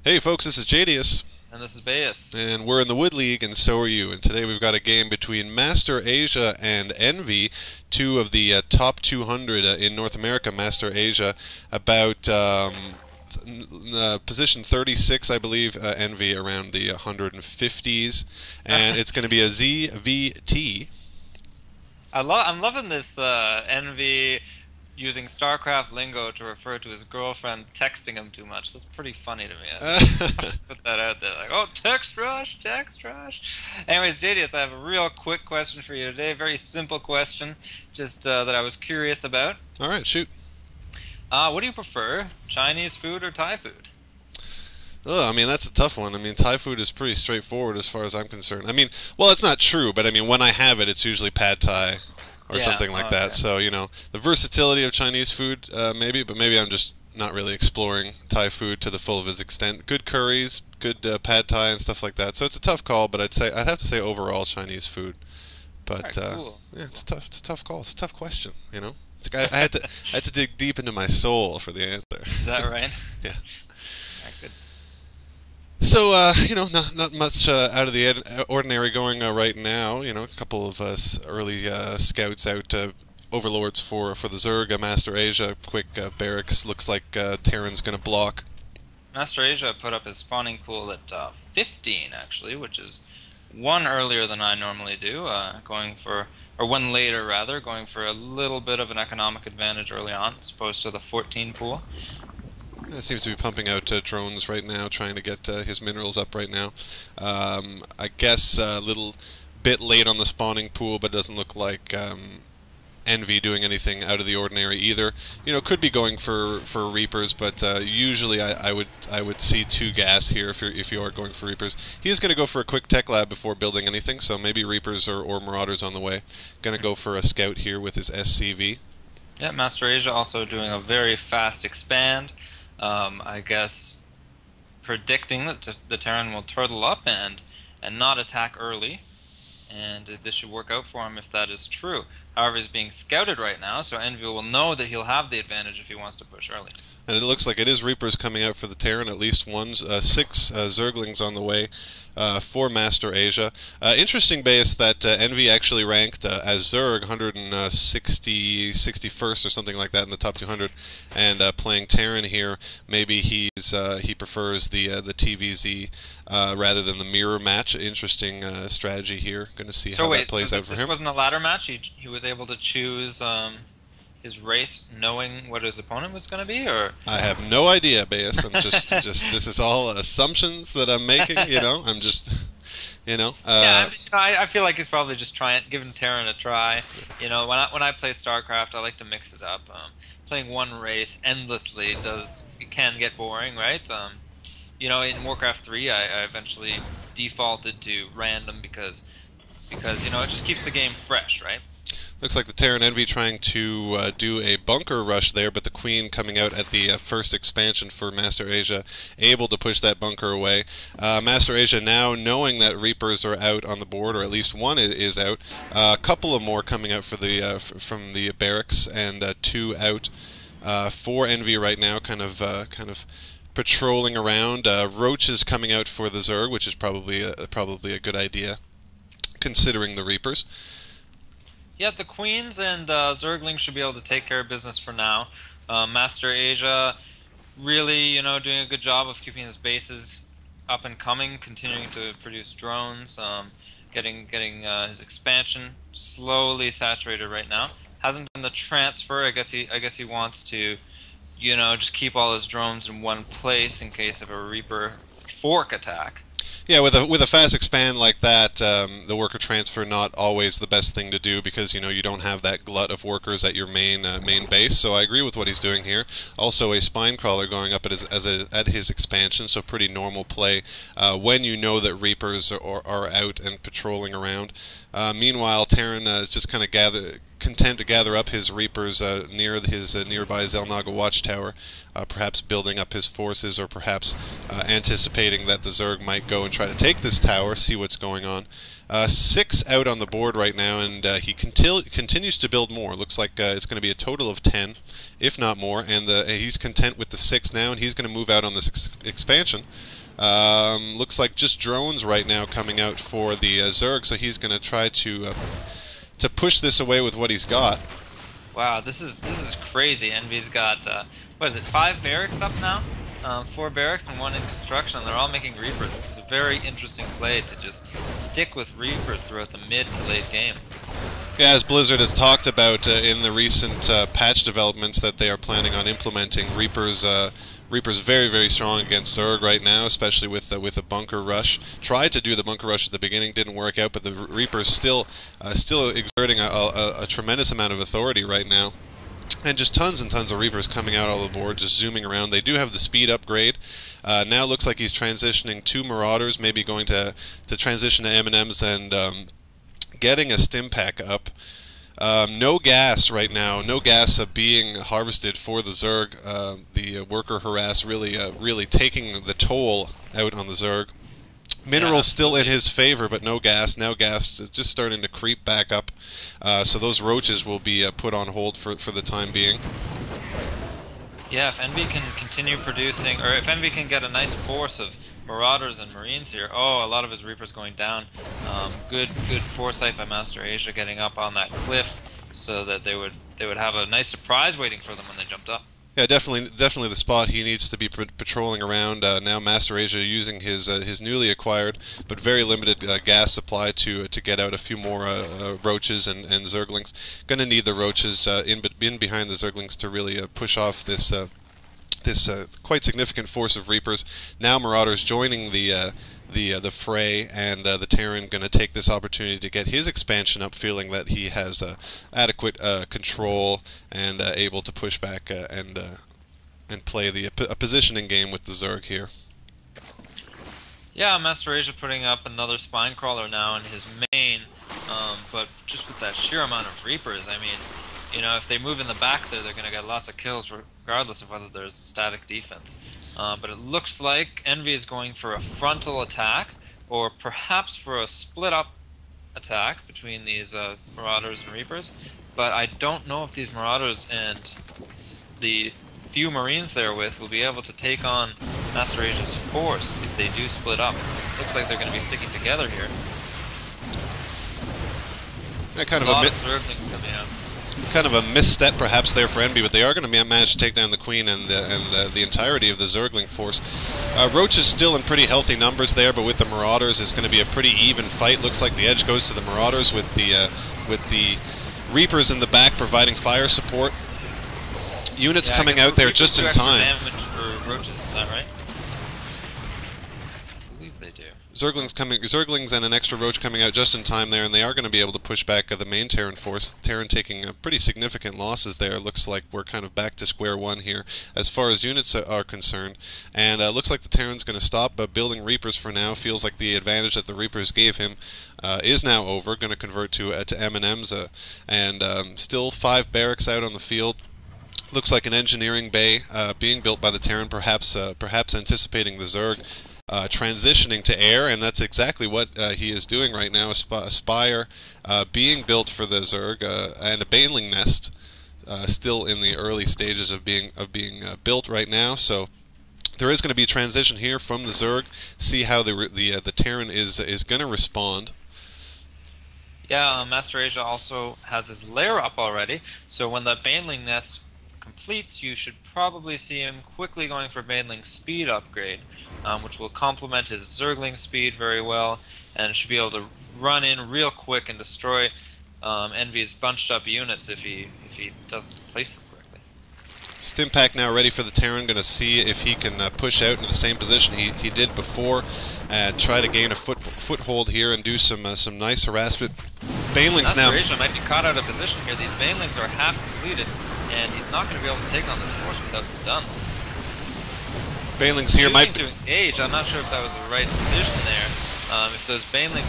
Hey folks, this is Jadius, And this is Bayus. and we're in the Wood League, and so are you. And today we've got a game between Masterasia and Envy, two of the top 200 in North America. Masterasia, about position 36, I believe. Envy around the 150s, and it's going to be a ZVT. I'm loving this Envy using StarCraft lingo to refer to his girlfriend texting him too much. That's pretty funny to me. I just put that out there, like, oh, text rush, text rush. Anyways, JDS, I have a real quick question for you today. A very simple question, just that I was curious about. All right, shoot. What do you prefer, Chinese food or Thai food? Oh, I mean, that's a tough one. I mean, Thai food is pretty straightforward as far as I'm concerned. I mean, well, it's not true, but I mean, when I have it, it's usually pad Thai or Yeah. something like that. Okay. So, the versatility of Chinese food, maybe, but maybe I'm just not really exploring Thai food to the full of its extent. Good curries, good pad Thai and stuff like that. So it's a tough call, but I'd have to say overall Chinese food. All But right, cool. yeah, it's tough. It's a tough call. It's a tough question. It's like I had to dig deep into my soul for the answer. Is that right? Yeah. All right, good. So, not much out of the ordinary going right now. A couple of early scouts out, overlords for the Zerg, Masterasia, quick barracks. Looks like Terran's going to block. Masterasia put up his spawning pool at 15, actually, which is one earlier than I normally do, or one later rather, going for a little bit of an economic advantage early on, as opposed to the 14 pool. Seems to be pumping out drones right now, trying to get his minerals up right now. I guess a little bit late on the spawning pool, but doesn't look like Envy doing anything out of the ordinary either. Could be going for Reapers, but usually I would see two gas here if you are going for Reapers. He is going to go for a quick tech lab before building anything, so maybe Reapers or Marauders on the way. Going to go for a scout here with his SCV. Yeah, Masterasia also doing a very fast expand. I guess predicting that the Terran will turtle up and not attack early, and this should work out for him if that is true. However, he's being scouted right now, so Envy will know that he'll have the advantage if he wants to push early. And it looks like it is Reapers coming out for the Terran, at least one. 6 Zerglings on the way for Masterasia. Interesting base that Envy actually ranked as Zerg, 61st or something like that in the top 200, and playing Terran here. Maybe he prefers the TVZ rather than the mirror match. Interesting strategy here. Going to see how that plays out for him. This wasn't a ladder match. He was able to choose his race knowing what his opponent was going to be, or I have no idea, Bayes. I'm just this is all assumptions that I'm making. I'm just, yeah. I feel like he's probably just giving Terran a try. When I play StarCraft, I like to mix it up. Playing one race endlessly it can get boring, right? In Warcraft 3, I eventually defaulted to random because it just keeps the game fresh, right? Looks like the Terran Envy trying to do a bunker rush there, but the Queen coming out at the first expansion for Masterasia, able to push that bunker away. Masterasia now knowing that Reapers are out on the board, or at least one is out. A couple of more coming out for from the barracks, and 2 out for Envy right now, kind of patrolling around. Roach is coming out for the Zerg, which is probably a good idea, considering the Reapers. Yeah, the Queens and Zerglings should be able to take care of business for now. Masterasia really, doing a good job of keeping his bases up and coming, continuing to produce drones, getting his expansion slowly saturated right now. Hasn't done the transfer. I guess he wants to, just keep all his drones in one place in case of a Reaper fork attack. Yeah, with a fast expand like that, the worker transfer not always the best thing to do because you don't have that glut of workers at your main base. So I agree with what he's doing here. Also, a spine crawler going up at his expansion, so pretty normal play when you know that Reapers are out and patrolling around. Meanwhile, Terran is just kind of content to gather up his Reapers near his nearby Zelnaga watchtower, perhaps building up his forces, or perhaps anticipating that the Zerg might go and try to take this tower, see what's going on. 6 out on the board right now, and he continues to build more. Looks like it's going to be a total of 10, if not more, and he's content with the 6 now, and he's going to move out on this expansion. Looks like just drones right now coming out for the Zerg, so he's going to try to push this away with what he's got. Wow, this is crazy. Envy's got what is it, 5 barracks up now? 4 barracks and 1 in construction. They're all making Reapers. It's a very interesting play to just stick with Reapers throughout the mid to late game. Yeah, as Blizzard has talked about in the recent patch developments that they are planning on implementing, Reapers very, very strong against Zerg right now, especially with a bunker rush. Tried to do the bunker rush at the beginning, didn't work out, but the Reapers still exerting a tremendous amount of authority right now. And just tons and tons of Reapers coming out all the board, just zooming around. They do have the speed upgrade. Now looks like he's transitioning to Marauders, maybe going to transition to M&Ms and getting a stim pack up. No gas right now. No gas being harvested for the Zerg. The worker harass really taking the toll out on the Zerg. Minerals still in his favor, but no gas. Now gas just starting to creep back up. So those roaches will be put on hold for the time being. Yeah, if Envy can continue producing, or if Envy can get a nice force of Marauders and Marines here, a lot of his Reapers going down. Good foresight by Masterasia getting up on that cliff, so that they would have a nice surprise waiting for them when they jumped up. Yeah, definitely the spot he needs to be patrolling around. Now Masterasia using his newly acquired but very limited gas supply to get out a few more roaches and Zerglings. Going to need the roaches in behind the Zerglings to really push off this quite significant force of Reapers. Now Marauders joining the fray, and the Terran going to take this opportunity to get his expansion up, feeling that he has adequate control and able to push back and play a positioning game with the Zerg here. Yeah, Masterasia putting up another spine crawler now in his main, but just with that sheer amount of Reapers, I mean, you know, if they move in the back there, they're going to get lots of kills regardless of whether there's static defense. But it looks like Envy is going for a frontal attack, or perhaps for a split-up attack between these Marauders and Reapers. But I don't know if these Marauders and the few Marines they're with will be able to take on Masterasia's force if they do split up. Looks like they're going to be sticking together here. That kind a lot of Zerglings coming out. Kind of a misstep perhaps there for Envy, but they are going to manage to take down the Queen and the entirety of the Zergling force. Roach is still in pretty healthy numbers there, but with the Marauders it's going to be a pretty even fight. Looks like the edge goes to the Marauders with the Reapers in the back providing fire support. Units coming out there just in time. Damage for roaches, is that right? I believe they do. Zerglings and an extra roach coming out just in time there, and they are going to be able to push back the main Terran force. Terran taking pretty significant losses there. Looks like we're kind of back to square one here as far as units are concerned. And looks like the Terran's going to stop building Reapers for now. Feels like the advantage that the Reapers gave him is now over. Going to convert to M&Ms, and still 5 barracks out on the field. Looks like an engineering bay being built by the Terran, perhaps anticipating the Zerg transitioning to air, and that's exactly what he is doing right now. A spire being built for the Zerg, and a baneling nest still in the early stages of being built right now. So there is going to be a transition here from the Zerg. See how the Terran is going to respond. Yeah, Masterasia also has his lair up already, so when that baneling nest completes, you should probably see him quickly going for baneling speed upgrade, which will complement his Zergling speed very well, and should be able to run in real quick and destroy Envy's bunched up units if he doesn't place them correctly. Stimpack now ready for the Terran, going to see if he can push out into the same position he did before, try to gain a foothold here and do some nice harassment. Banelings now. Masterasia might be caught out of position here. These Banelings are half completed, and he's not going to be able to take on this force without it's done. Banelings here might be to engage. I'm not sure if that was the right decision there. If those Banelings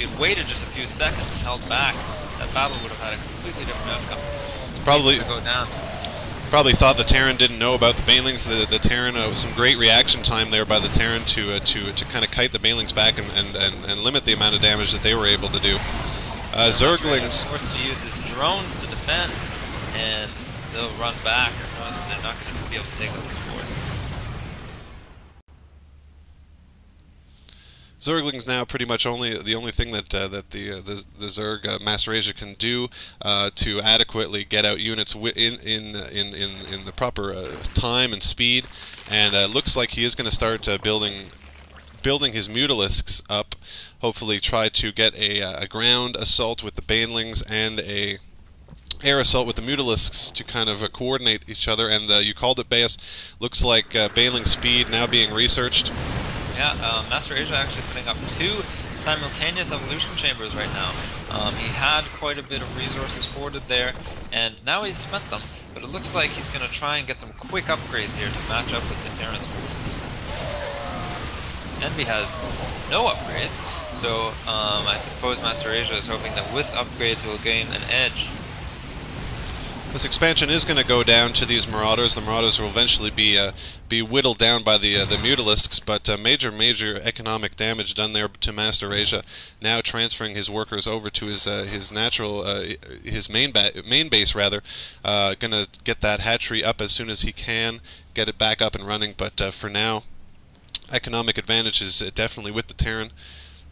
had waited just a few seconds and held back, that battle would have had a completely different outcome. Probably To go down. Probably thought the Terran didn't know about the Banelings. The Terran, some great reaction time there by the Terran to kind of kite the Banelings back and limit the amount of damage that they were able to do. Zerglings forced to use his drones to defend, and they'll run back. They're not going to be able to take up this force. Zerglings now pretty much the only thing that the Zerg Masterasia can do to adequately get out units in the proper time and speed, and looks like he is going to start building his Mutalisks up. Hopefully, try to get a ground assault with the Banelings and a air assault with the Mutalisks to kind of coordinate each other. And you called it, Baeus. Looks like Baneling speed now being researched. Yeah, Masterasia actually putting up 2 simultaneous evolution chambers right now. He had quite a bit of resources hoarded there, and now he's spent them. But it looks like he's going to try and get some quick upgrades here to match up with the Terran's forces. Envy has no upgrades, so I suppose Masterasia is hoping that with upgrades he'll gain an edge. This expansion is going to go down to these Marauders. The Marauders will eventually be whittled down by the Mutalisks, but major economic damage done there to Masterasia. Now transferring his workers over to his natural his main base rather. Going to get that hatchery up as soon as he can, get it back up and running. But for now, economic advantage is definitely with the Terran,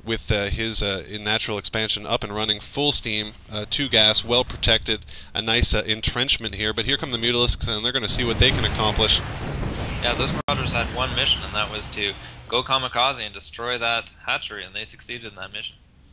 with his natural expansion up and running, full steam, 2 gas, well protected, a nice entrenchment here. But here come the Mutalisks, and they're going to see what they can accomplish. Yeah, those Marauders had one mission, and that was to go kamikaze and destroy that hatchery, and they succeeded in that mission.